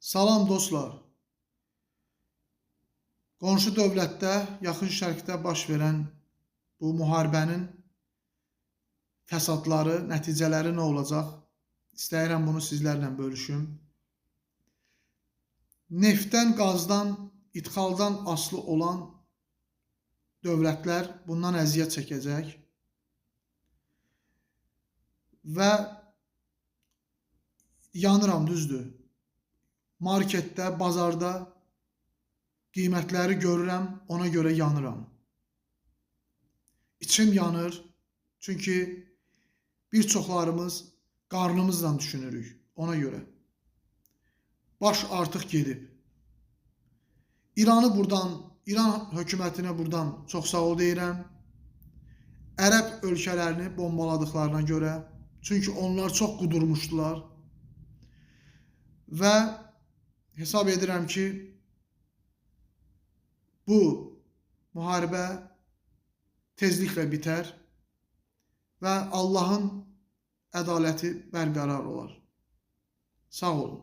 Salam dostlar. Qonşu dövlətdə, Yaxın Şərqdə baş verən bu müharibənin fəsadları, nəticələri nə olacaq? İstəyirəm bunu sizlərlə bölüşüm. Neftdən, qazdan, idxaldan asılı olan dövlətlər bundan əziyyət çəkəcək və yanıram, düzdür. Marketdə, bazarda qiymətləri görürəm, ona görə yanıram. İçim yanır, çünki bir çoxlarımız qarnımızla düşünürük, ona görə. Baş artıq gedib. İran hökumətinə buradan çox sağ ol deyirəm. Ərəb ölkələrini bombaladıqlarına görə, çünki onlar çox qudurmuşdular və hesab edirəm ki, bu müharibə tezliklə bitər və Allahın ədaləti bərqərar olar. Sağ olun.